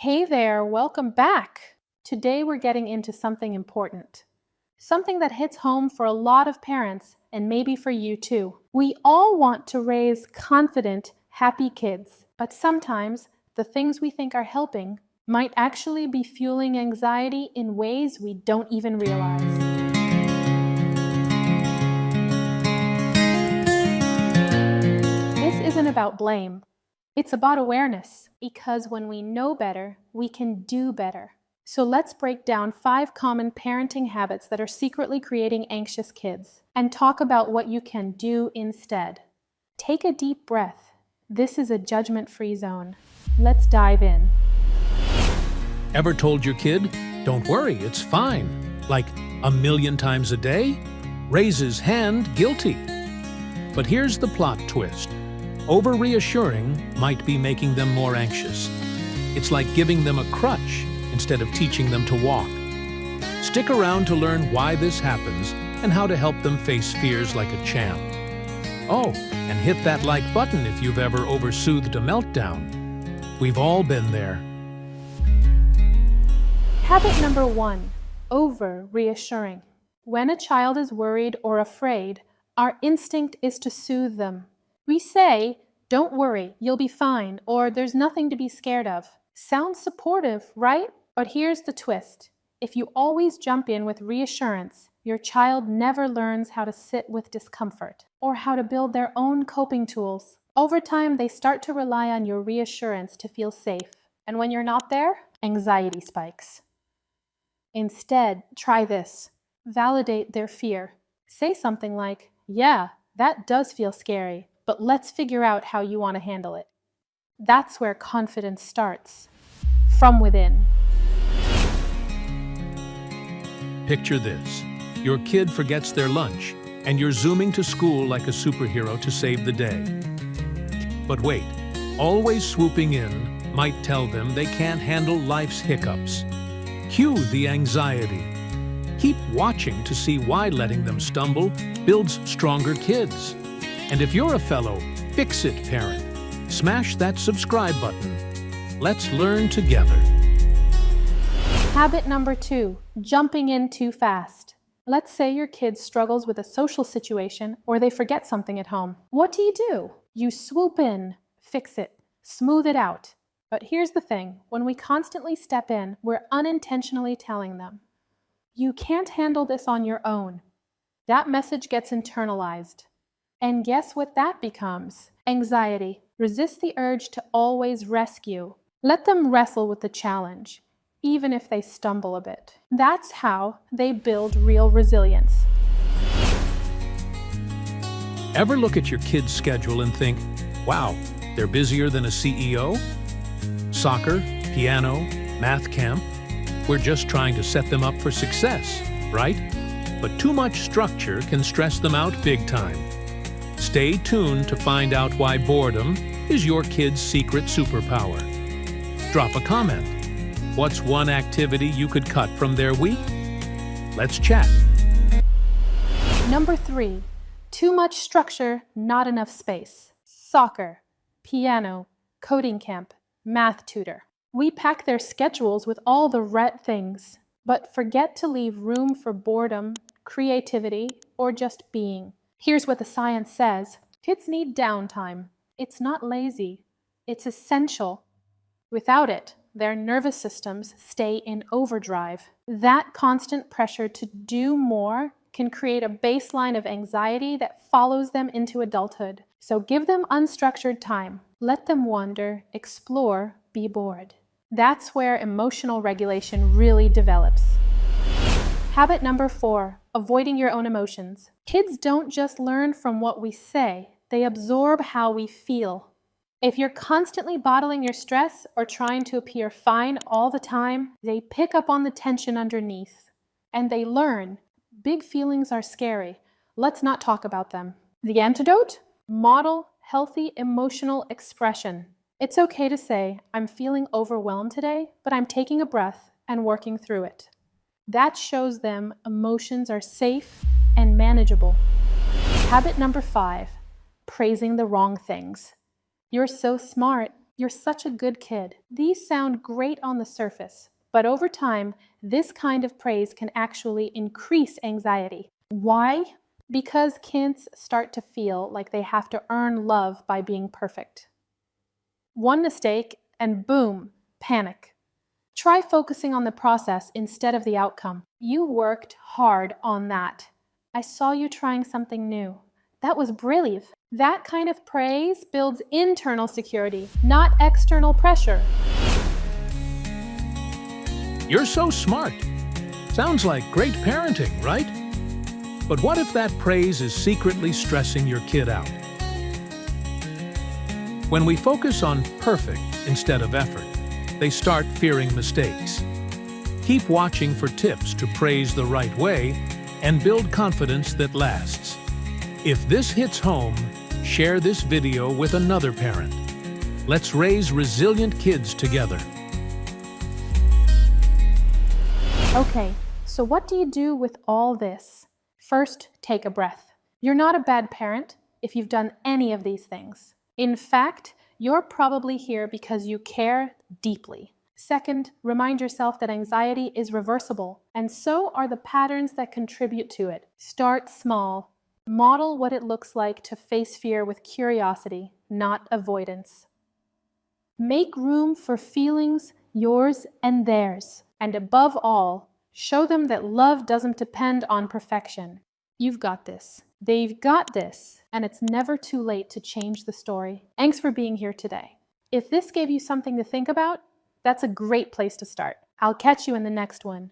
Hey there, welcome back. Today we're getting into something important. Something that hits home for a lot of parents and maybe for you too. We all want to raise confident, happy kids, but sometimes the things we think are helping might actually be fueling anxiety in ways we don't even realize. This isn't about blame. It's about awareness, because when we know better, we can do better. So let's break down 5 common parenting habits that are secretly creating anxious kids and talk about what you can do instead. Take a deep breath. This is a judgment-free zone. Let's dive in. Ever told your kid, "Don't worry, it's fine," like a million times a day? Raises hand guilty. But here's the plot twist. Over-reassuring might be making them more anxious. It's like giving them a crutch instead of teaching them to walk. Stick around to learn why this happens and how to help them face fears like a champ. Oh, and hit that like button if you've ever over-soothed a meltdown. We've all been there. Habit number 1, over-reassuring. When a child is worried or afraid, our instinct is to soothe them. We say, "Don't worry, you'll be fine," or "There's nothing to be scared of." Sounds supportive, right? But here's the twist. If you always jump in with reassurance, your child never learns how to sit with discomfort or how to build their own coping tools. Over time, they start to rely on your reassurance to feel safe. And when you're not there, anxiety spikes. Instead, try this. Validate their fear. Say something like, "Yeah, that does feel scary, but let's figure out how you want to handle it." That's where confidence starts. From within. Picture this. Your kid forgets their lunch, and you're zooming to school like a superhero to save the day. But wait, always swooping in might tell them they can't handle life's hiccups. Cue the anxiety. Keep watching to see why letting them stumble builds stronger kids. And if you're a fellow fix-it parent, smash that subscribe button. Let's learn together. Habit number 2, jumping in too fast. Let's say your kid struggles with a social situation or they forget something at home. What do? You swoop in, fix it, smooth it out. But here's the thing, when we constantly step in, we're unintentionally telling them, "You can't handle this on your own." That message gets internalized. And guess what that becomes? Anxiety. Resist the urge to always rescue. Let them wrestle with the challenge, even if they stumble a bit. That's how they build real resilience. Ever look at your kid's schedule and think, wow, they're busier than a CEO? Soccer, piano, math camp. We're just trying to set them up for success, right? But too much structure can stress them out big time. Stay tuned to find out why boredom is your kid's secret superpower. Drop a comment. What's one activity you could cut from their week? Let's chat. Number 3, too much structure, not enough space. Soccer, piano, coding camp, math tutor. We pack their schedules with all the right things, but forget to leave room for boredom, creativity, or just being. Here's what the science says. Kids need downtime. It's not lazy. It's essential. Without it, their nervous systems stay in overdrive. That constant pressure to do more can create a baseline of anxiety that follows them into adulthood. So give them unstructured time. Let them wander, explore, be bored. That's where emotional regulation really develops. Habit number 4, avoiding your own emotions. Kids don't just learn from what we say, they absorb how we feel. If you're constantly bottling your stress or trying to appear fine all the time, they pick up on the tension underneath. And they learn, big feelings are scary. Let's not talk about them. The antidote? Model healthy emotional expression. It's okay to say, "I'm feeling overwhelmed today, but I'm taking a breath and working through it." That shows them emotions are safe and manageable. Habit number 5, praising the wrong things. "You're so smart. You're such a good kid. These sound great on the surface, but over time, this kind of praise can actually increase anxiety. Why? Because kids start to feel like they have to earn love by being perfect. One mistake, and boom, panic. Try focusing on the process instead of the outcome. You worked hard on that. I saw you trying something new. That was brilliant. That kind of praise builds internal security, not external pressure. You're so smart. Sounds like great parenting, right? But what if that praise is secretly stressing your kid out? When we focus on perfect instead of effort, they start fearing mistakes. Keep watching for tips to praise the right way and build confidence that lasts. If this hits home, share this video with another parent. Let's raise resilient kids together. Okay, so what do you do with all this? First, take a breath. You're not a bad parent if you've done any of these things. In fact, you're probably here because you care deeply. Second, remind yourself that anxiety is reversible, and so are the patterns that contribute to it. Start small. Model what it looks like to face fear with curiosity, not avoidance. Make room for feelings, yours and theirs. And above all, show them that love doesn't depend on perfection. You've got this. They've got this. And it's never too late to change the story. Thanks for being here today. If this gave you something to think about, that's a great place to start. I'll catch you in the next one.